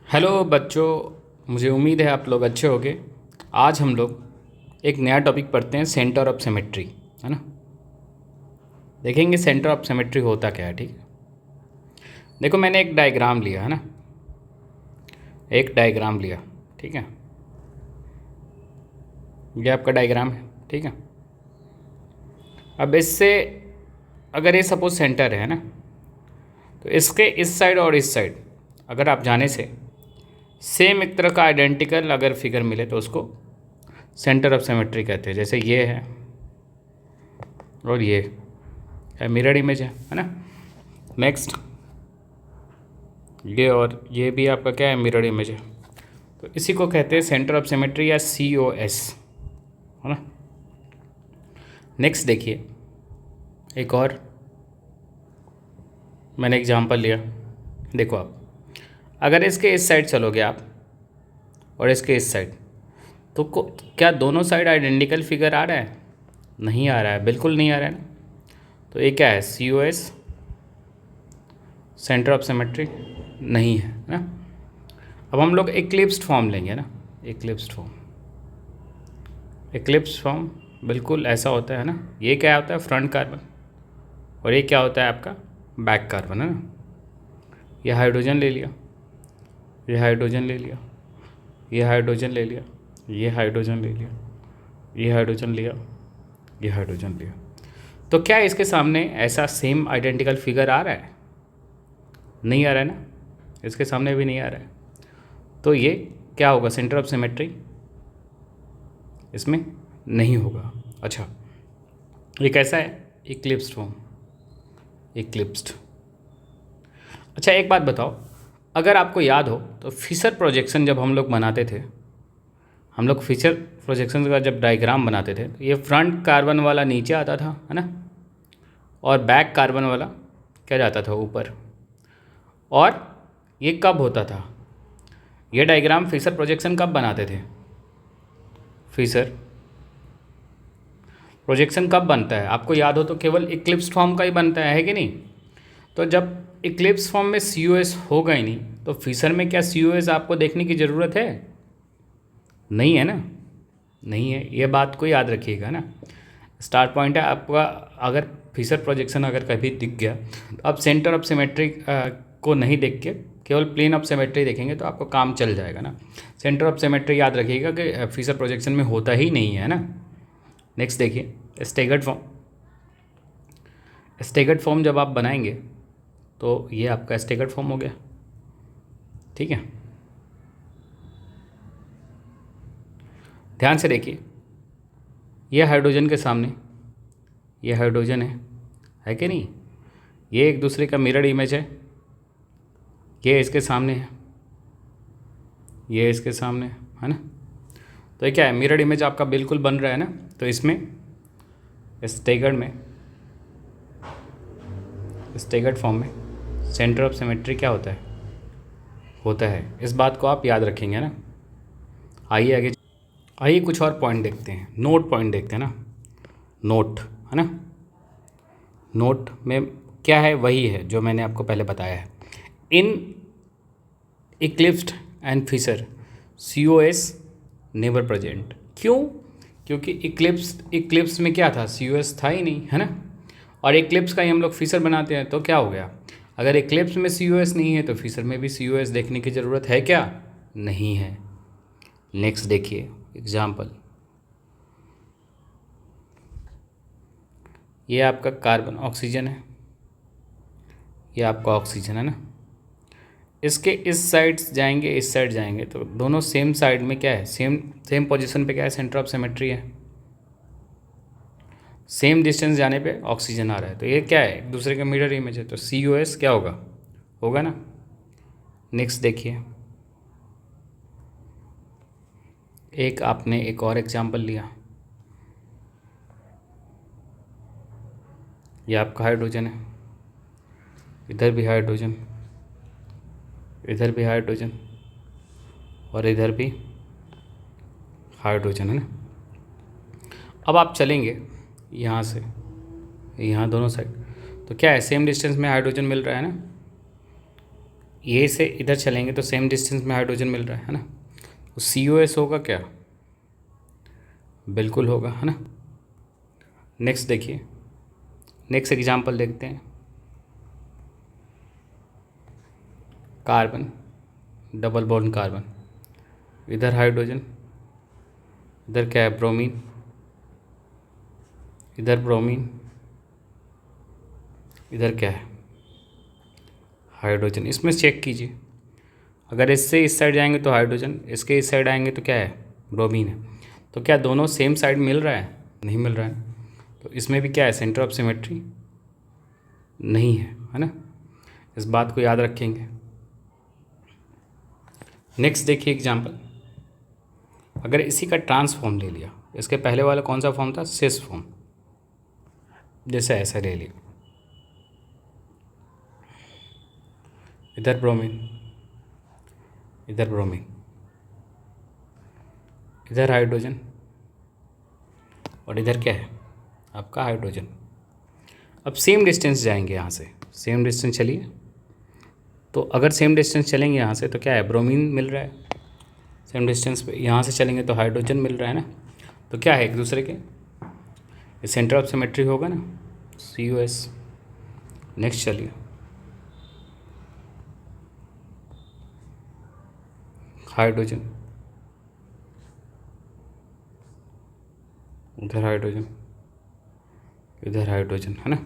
Hello बच्चों, मुझे उम्मीद है आप लोग अच्छे होंगे। आज हम लोग एक नया टॉपिक पढ़ते हैं, सेंटर ऑफ सिमेट्री, है ना। देखेंगे सेंटर ऑफ सिमेट्री होता क्या है। ठीक है, देखो मैंने एक डायग्राम लिया, है ना, एक डायग्राम लिया। ठीक है, ये आपका डायग्राम है। ठीक है, अब इससे अगर ये सपोज सेंटर है ना, तो इसके इस साइड और इस साइड अगर आप जाने से सेम एक तरह का आइडेंटिकल अगर फिगर मिले तो उसको सेंटर ऑफ सिमेट्री कहते हैं। जैसे ये है और ये है, मिरर इमेज है ना। नेक्स्ट ये और ये भी आपका क्या है, मिरर इमेज है। तो इसी को कहते हैं सेंटर ऑफ सिमेट्री या COS, है ना। नेक्स्ट देखिए, एक और मैंने एग्जांपल लिया। देखो आप अगर इसके इस साइड चलोगे आप और इसके इस साइड, तो क्या दोनों साइड आइडेंटिकल फिगर आ रहा है? नहीं आ रहा है, बिल्कुल नहीं आ रहा है ना। तो ये क्या है, COS, सेंटर ऑफ सिमेट्री नहीं है ना। अब हम लोग एक्लिप्स्ड फॉर्म लेंगे ना, एक्लिप्स्ड फॉर्म। एक्लिप्स्ड फॉर्म बिल्कुल ऐसा होता है ना। ये क्या होता है, फ्रंट कार्बन, और ये क्या होता है आपका बैक कार्बन, है ना। ये हाइड्रोजन ले लिया, ये हाइड्रोजन ले लिया, ये हाइड्रोजन ले लिया, ये हाइड्रोजन ले लिया, ये हाइड्रोजन लिया, ये हाइड्रोजन लिया। तो क्या इसके सामने ऐसा सेम आइडेंटिकल फिगर आ रहा है? नहीं आ रहा है ना, इसके सामने भी नहीं आ रहा है। तो ये क्या होगा, सेंटर ऑफ सिमेट्री इसमें नहीं होगा। अच्छा, ये कैसा है, इक्लिप्स्ड फॉर्म, इक्लिप्स्ड। अच्छा एक बात बताओ, अगर आपको याद हो तो फिशर प्रोजेक्शन जब हम लोग बनाते थे, हम लोग फिशर प्रोजेक्शन का जब डायग्राम बनाते थे, तो ये फ्रंट कार्बन वाला नीचे आता था, है ना, और बैक कार्बन वाला क्या जाता था, ऊपर। और ये कब होता था, ये डायग्राम फिशर प्रोजेक्शन कब बनाते थे? फिशर प्रोजेक्शन कब बनता है आपको याद हो तो केवल इक्लिप्स फॉर्म का ही बनता है कि नहीं। तो जब इक्लिप्स फॉर्म में COS होगा ही नहीं, तो फिशर में क्या COS आपको देखने की ज़रूरत है? नहीं है ना, नहीं है। ये बात को याद रखिएगा ना, स्टार्ट पॉइंट है आपका। अगर फिशर प्रोजेक्शन अगर कभी दिख गया तो आप सेंटर ऑफ सिमेट्री को नहीं देख के केवल प्लेन ऑफ सिमेट्री देखेंगे तो आपको काम चल जाएगा ना। सेंटर ऑफ सिमेट्री याद रखिएगा कि फिशर प्रोजेक्शन में होता ही नहीं है ना। नेक्स्ट देखिए, स्टेगर्ड फॉर्म। स्टेगर्ड फॉर्म जब आप बनाएंगे तो ये आपका स्टेगर्ड फॉर्म हो गया। ठीक है, ध्यान से देखिए, ये हाइड्रोजन के सामने ये हाइड्रोजन है कि नहीं। ये एक दूसरे का मिरर इमेज है, ये इसके सामने है, ये इसके सामने है ना। तो ये क्या है, मिरर इमेज आपका बिल्कुल बन रहा है ना। तो इसमें स्टेगर्ड में, स्टेगर्ड फॉर्म में सेंटर ऑफ सिमेट्री क्या होता है, होता है। इस बात को आप याद रखेंगे ना। आइए आगे, आइए कुछ और पॉइंट देखते हैं, नोट पॉइंट देखते हैं ना। नोट, है ना, नोट में क्या है, वही है जो मैंने आपको पहले बताया है। In eclipsed and fissure COS never present. क्यों? क्योंकि इक्लिप्स में क्या था, COS था ही नहीं, है ना। और इक्लिप्स का ही हम लोग फिशर बनाते हैं, तो क्या हो गया, अगर इक्लिप्स में COS नहीं है तो फिशर में भी COS देखने की ज़रूरत है क्या? नहीं है। नेक्स्ट देखिए एग्जाम्पल, ये आपका कार्बन ऑक्सीजन है, ये आपका ऑक्सीजन है ना। इसके इस साइड जाएंगे, इस साइड जाएंगे, तो दोनों सेम साइड में क्या है, सेम सेम पोजीशन पे क्या है, सेंटर ऑफ सिमेट्री है। सेम डिस्टेंस जाने पे ऑक्सीजन आ रहा है, तो ये क्या है, एक दूसरे का मिरर इमेज है। तो COS क्या होगा, होगा ना। नेक्स्ट देखिए, एक आपने एक और एग्जांपल लिया, ये आपका हाइड्रोजन है, इधर भी हाइड्रोजन, इधर भी हाइड्रोजन, और इधर भी हाइड्रोजन, है ना। अब आप चलेंगे यहाँ से यहाँ दोनों साइड, तो क्या है, सेम डिस्टेंस में हाइड्रोजन मिल रहा है ना। ये से इधर चलेंगे तो सेम डिस्टेंस में हाइड्रोजन मिल रहा है ना, तो COS होगा क्या, बिल्कुल होगा, है ना। नेक्स्ट देखिए, नेक्स्ट एग्जांपल देखते हैं। कार्बन, डबल बॉन्ड कार्बन, इधर हाइड्रोजन, इधर क्या है, ब्रोमीन, इधर ब्रोमीन, इधर क्या है, हाइड्रोजन। इसमें चेक कीजिए, अगर इससे इस साइड जाएंगे तो हाइड्रोजन, इसके इस साइड आएंगे तो क्या है, ब्रोमीन है। तो क्या दोनों सेम साइड मिल रहा है, नहीं मिल रहा है। तो इसमें भी क्या है, सेंटर ऑफ सिमेट्री नहीं है ना। इस बात को याद रखेंगे। नेक्स्ट देखिए एग्जांपल, अगर इसी का ट्रांसफॉर्म ले लिया, इसके पहले वाला कौन सा फॉर्म था, सिस फॉर्म, जैसे ऐसा ले लिया, इधर ब्रोमीन, इधर ब्रोमीन, इधर हाइड्रोजन, और इधर क्या है आपका हाइड्रोजन। अब सेम डिस्टेंस जाएंगे यहाँ से, सेम डिस्टेंस चलिए, तो अगर सेम डिस्टेंस चलेंगे यहाँ से तो क्या है, ब्रोमीन मिल रहा है। सेम डिस्टेंस पे यहाँ से चलेंगे तो हाइड्रोजन मिल रहा है ना। तो क्या है, एक दूसरे के सेंटर ऑफ सिमेट्री होगा ना, COS। नेक्स्ट चलिए, हाइड्रोजन, इधर हाइड्रोजन, इधर हाइड्रोजन, है ना।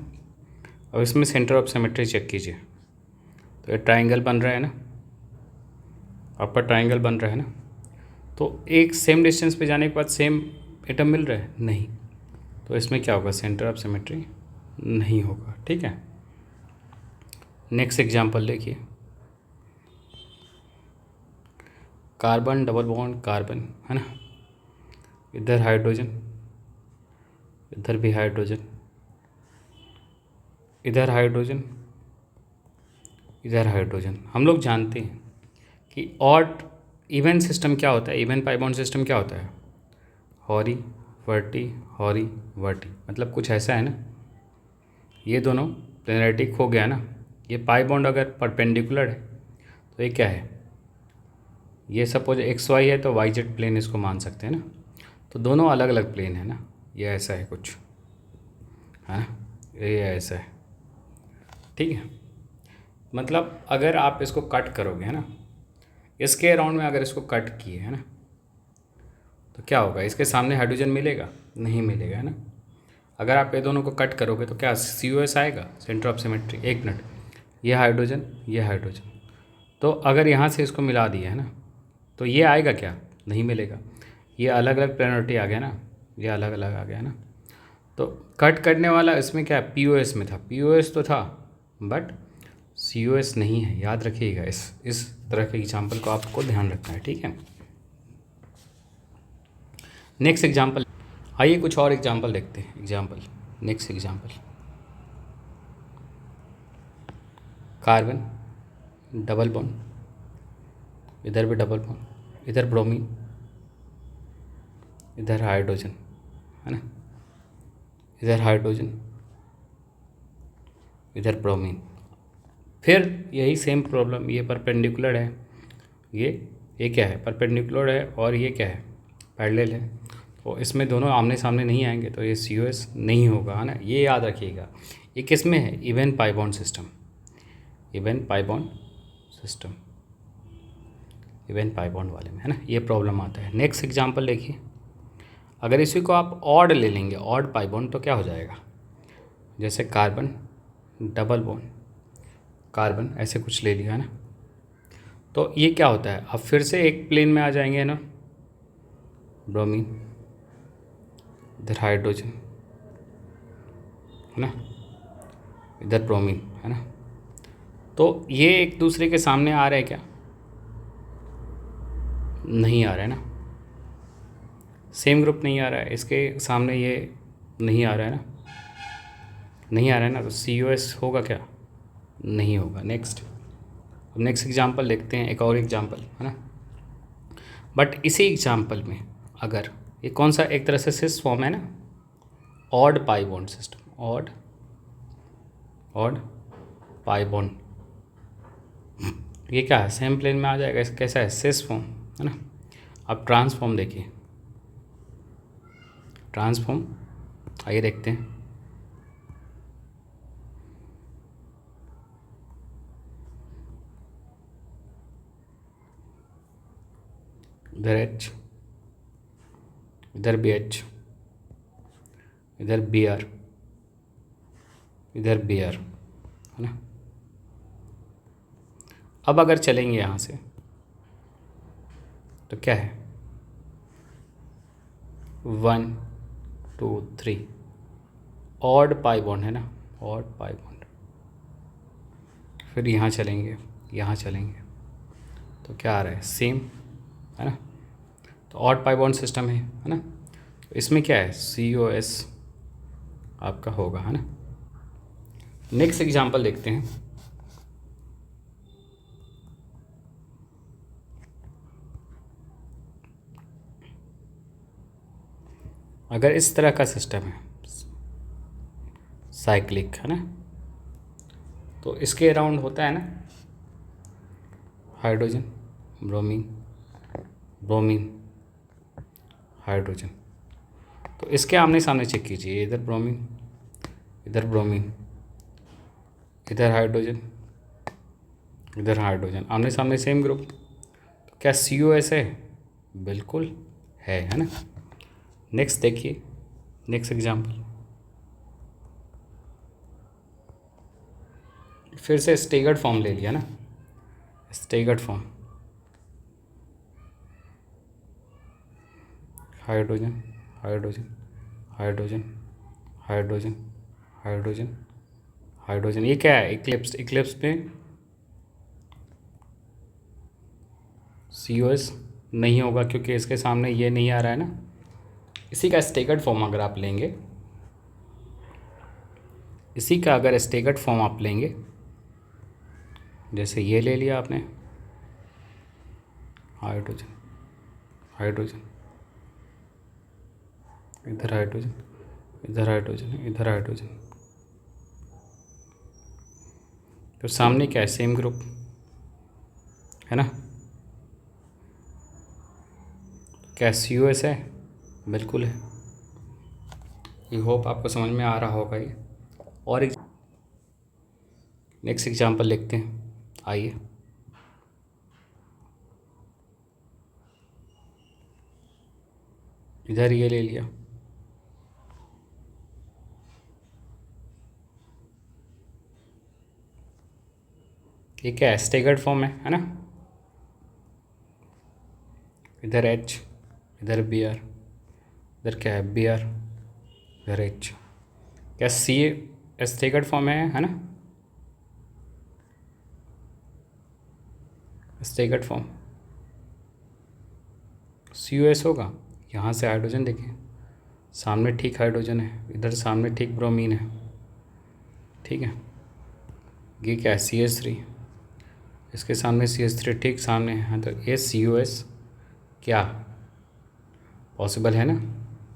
अब इसमें सेंटर ऑफ सिमेट्री चेक कीजिए, तो ये ट्राइंगल बन रहा है ना, अपर ट्राइंगल बन रहा है ना। तो एक सेम डिस्टेंस पे जाने के बाद सेम एटम मिल रहा है, नहीं। तो इसमें क्या होगा, सेंटर ऑफ सिमेट्री नहीं होगा, ठीक है। नेक्स्ट एग्जांपल देखिए, कार्बन, डबल बॉन्ड कार्बन, है ना, इधर हाइड्रोजन, इधर भी हाइड्रोजन, इधर हाइड्रोजन, इधर हाइड्रोजन। हम लोग जानते हैं कि ऑड इवन सिस्टम क्या होता है, इवन पाई बॉन्ड सिस्टम क्या होता है, हॉरी वर्टी, हॉरी वर्टी, मतलब कुछ ऐसा है ना। ये दोनों प्लेनरिटिक हो गया ना, ये पाई बॉन्ड अगर परपेंडिकुलर है तो ये क्या है, ये सपोज XY है तो YZ प्लेन इसको मान सकते हैं ना। तो दोनों अलग अलग प्लेन है ना, ये ऐसा है कुछ, है ना, ये ऐसा है, ठीक है। मतलब अगर आप इसको कट करोगे, है ना, इसके अराउंड में अगर इसको कट किए, है ना, तो क्या होगा, इसके सामने हाइड्रोजन मिलेगा, नहीं मिलेगा, है ना। अगर आप ये दोनों को कट करोगे तो क्या COS आएगा, सेंटर ऑफ सिमेट्री। एक मिनट, ये हाइड्रोजन, ये हाइड्रोजन, तो अगर यहाँ से इसको मिला दिया, है ना, तो ये आएगा क्या, नहीं मिलेगा। ये अलग अलग प्लेनरिटी आ गया ना, ये अलग अलग आ गया ना। तो कट करने वाला इसमें क्या POS में था, POS तो था बट COS नहीं है, याद रखिएगा। इस तरह के एग्जाम्पल को आपको ध्यान रखना है, ठीक है। नेक्स्ट एग्जाम्पल, आइए कुछ और एग्जाम्पल देखते हैं। Example, next example, carbon, double bond, इधर भी डबल बॉन्ड, इधर ब्रोमीन, इधर हाइड्रोजन, है ना, इधर हाइड्रोजन, इधर ब्रोमीन। फिर यही सेम प्रॉब्लम, ये परपेंडिकुलर है, ये क्या है, परपेंडिकुलर है, और ये क्या है, पैरेलल है। तो इसमें दोनों आमने सामने नहीं आएंगे, तो ये COS नहीं होगा, है ना। ये याद रखिएगा। ये किस में है, even pi bond system, even pi bond system, even pi bond वाले में, है ना, ये प्रॉब्लम आता है। नेक्स्ट एग्जांपल देखिए, अगर इसी को आप ऑड ले लेंगे, ऑड पाई बॉन्ड, तो क्या हो जाएगा, जैसे कार्बन, डबल बॉन्ड कार्बन, ऐसे कुछ ले लिया, है ना। तो ये क्या होता है, अब फिर से एक प्लेन में आ जाएंगे ना, ब्रोमीन, इधर हाइड्रोजन, है ना, इधर ब्रोमीन, है ना। तो ये एक दूसरे के सामने आ रहा है क्या, नहीं आ रहा है ना, सेम ग्रुप नहीं आ रहा है, इसके सामने ये नहीं आ रहा है ना, नहीं आ रहा है ना, तो COS होगा क्या, नहीं होगा। नेक्स्ट, अब नेक्स्ट एग्जांपल देखते हैं, एक और एग्जांपल, है ना। बट इसी एग्जांपल में अगर ये कौन सा, एक तरह से सिस फॉर्म है ना, odd pi bond system, odd pi bond, ये क्या है, सेम प्लेन में आ जाएगा। कैसा है, सिस फॉर्म है ना। अब ट्रांसफॉर्म देखिए, ट्रांसफॉर्म आइए देखते हैं। इधर एच, इधर बी एच, इधर बी आर, इधर बी आर, है ना। अब अगर चलेंगे यहाँ से तो क्या है, 1 2 3 ऑड पाई बॉन्ड है ना, ऑड पाई बॉन्ड। फिर यहाँ चलेंगे, यहाँ चलेंगे तो क्या आ रहा है, सेम है ना। तो ऑड पाई बॉन्ड सिस्टम है ना। तो इसमें क्या है, COS आपका होगा, है ना। नेक्स्ट एग्जांपल देखते हैं। अगर इस तरह का सिस्टम है साइक्लिक, है ना, तो इसके अराउंड होता है ना हाइड्रोजन, ब्रोमीन, ब्रोमीन, हाइड्रोजन। तो इसके आमने सामने चेक कीजिए, इधर ब्रोमीन, इधर ब्रोमीन, इधर हाइड्रोजन, इधर हाइड्रोजन, आमने सामने सेम ग्रुप। तो क्या COS है, बिल्कुल है ना। नेक्स्ट देखिए, नेक्स्ट एग्जाम्पल फिर से स्टेगर्ड फॉर्म ले लिया ना, staggered form, hydrogen, hydrogen, hydrogen, hydrogen, hydrogen, hydrogen. ये क्या है, इक्लिप्स, इक्लिप्स में COS नहीं होगा क्योंकि इसके सामने ये नहीं आ रहा है ना। इसी का स्टेगर्ड फॉर्म अगर आप लेंगे, इसी का अगर स्टेगर्ड फॉर्म आप लेंगे, जैसे ये ले लिया आपने, हाइड्रोजन, हाइड्रोजन, इधर हाइड्रोजन, इधर हाइड्रोजन, इधर हाइड्रोजन, तो सामने क्या है, सेम ग्रुप है ना। क्या COS है, बिल्कुल है। ये होप आपको समझ में आ रहा होगा ये। और एक नेक्स्ट एग्जांपल लिखते हैं, आइए। इधर ये ले लिया, ये क्या है, स्टेगर्ड फॉर्म है ना। इधर H, इधर Br, इधर क्या है Br, इधर H। क्या C स्टेगर्ड फॉर्म है ना, स्टेगर्ड फॉर्म। COS होगा। यहाँ से हाइड्रोजन देखिए, सामने ठीक हाइड्रोजन है, इधर सामने ठीक ब्रोमीन है, ठीक है। ये क्या है, CH3, इसके सामने CH3 ठीक सामने है, तो ये COS क्या पॉसिबल है ना,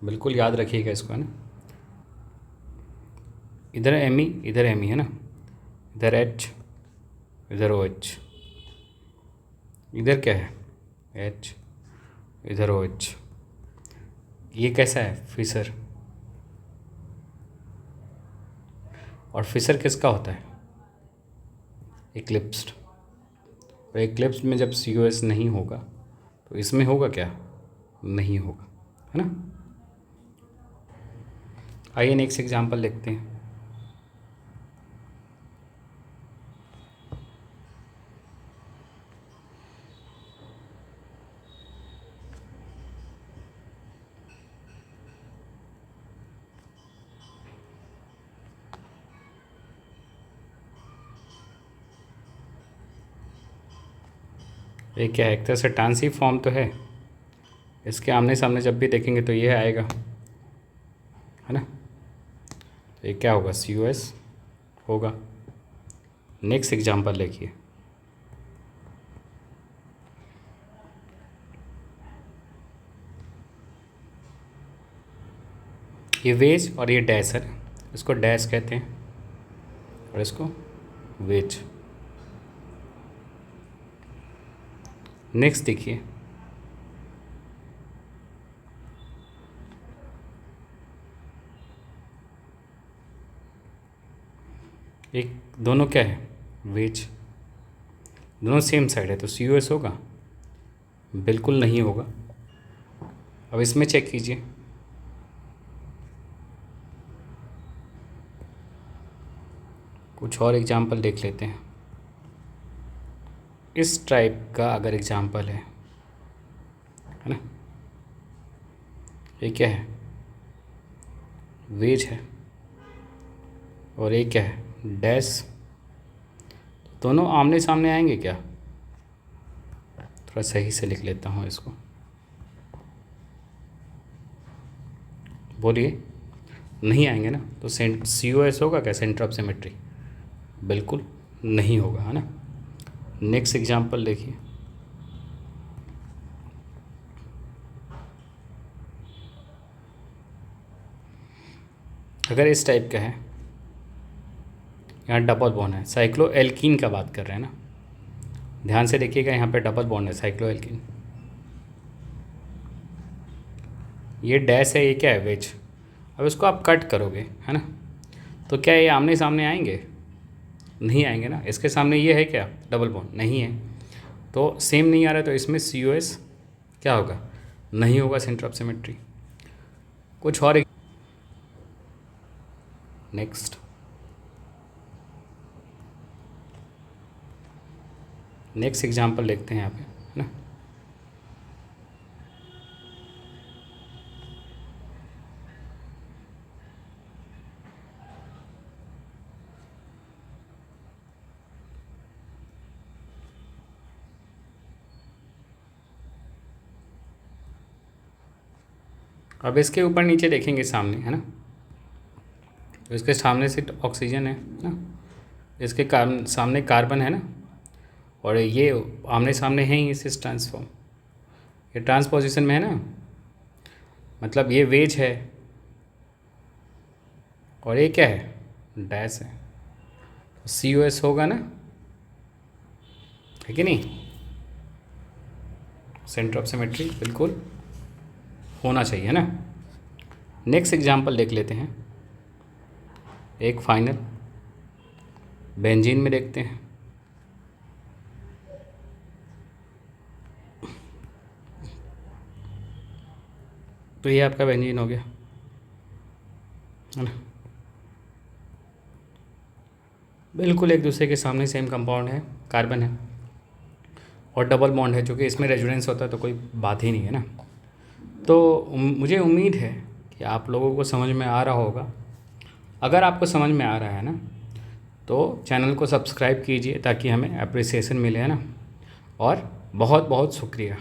बिल्कुल याद रखिएगा इसको, है ना। इधर Me, इधर Me है ना, इधर H, इधर OH, इधर क्या है H, इधर OH। ये कैसा है, फिशर। और फिशर किसका होता है, इक्लिप्स्ड। और इक्लिप्स में जब COS नहीं होगा तो इसमें होगा क्या, नहीं होगा, है ना। आइए नेक्स्ट एग्जांपल देखते हैं। ये क्या है, एक तरह से ट्रांसी फॉर्म तो है, इसके आमने सामने जब भी देखेंगे तो ये आएगा, है ना। तो ये क्या होगा, COS होगा। नेक्स्ट एग्जांपल देखिए, ये वेज और ये डैश है, इसको डैश कहते हैं और इसको वेज। नेक्स्ट देखिए, एक दोनों क्या है, वेज, दोनों सेम साइड है, तो COS होगा? बिल्कुल नहीं होगा। अब इसमें चेक कीजिए, कुछ और एग्जाम्पल देख लेते हैं। इस टाइप का अगर एग्जाम्पल है ना, ये क्या है, वेज है, और ये क्या है, डैश, दोनों आमने सामने आएंगे क्या? थोड़ा सही से लिख लेता हूँ इसको, बोलिए, नहीं आएंगे ना, तो COS होगा क्या, सेंटर ऑफ सिमेट्री? बिल्कुल नहीं होगा, है ना। नेक्स्ट एग्जांपल देखिए, अगर इस टाइप का है, यहाँ डबल बॉन्ड है, साइक्लो एल्कीन का बात कर रहे हैं ना, ध्यान से देखिएगा, यहाँ पे डबल बॉन्ड है, साइक्लो एल्कीन, ये डैश है, ये क्या है, वेज। अब इसको आप कट करोगे, है ना, तो क्या ये आमने सामने आएंगे? नहीं आएंगे ना। इसके सामने ये है क्या, डबल बॉन्ड? नहीं है, तो सेम नहीं आ रहा है, तो इसमें COS क्या होगा, नहीं होगा, सेंटर ऑफ सिमेट्री। कुछ और नेक्स्ट एग्जांपल देखते हैं यहाँ पे, है ना। अब इसके ऊपर नीचे देखेंगे सामने, है ना, तो इसके सामने से ऑक्सीजन है ना, इसके सामने कार्बन है ना, और ये आमने सामने है ही इस ट्रांसफॉर्म, ये ट्रांसपोजिशन में है ना, मतलब ये वेज है और ये क्या है, डैश है, तो COS होगा ना, है कि नहीं, सेंटर ऑफ सिमेट्री बिल्कुल होना चाहिए ना। नेक्स्ट एग्जांपल देख लेते हैं, एक फाइनल बेंजीन में देखते हैं। तो ये आपका बेंजीन हो गया, है ना, बिल्कुल एक दूसरे के सामने सेम कंपाउंड है, कार्बन है और डबल बॉन्ड है, जो कि इसमें रेजोनेंस होता है, तो कोई बात ही नहीं है ना। तो मुझे उम्मीद है कि आप लोगों को समझ में आ रहा होगा। अगर आपको समझ में आ रहा है ना, तो चैनल को सब्सक्राइब कीजिए ताकि हमें अप्रिसिएशन मिले, है ना। और बहुत बहुत शुक्रिया।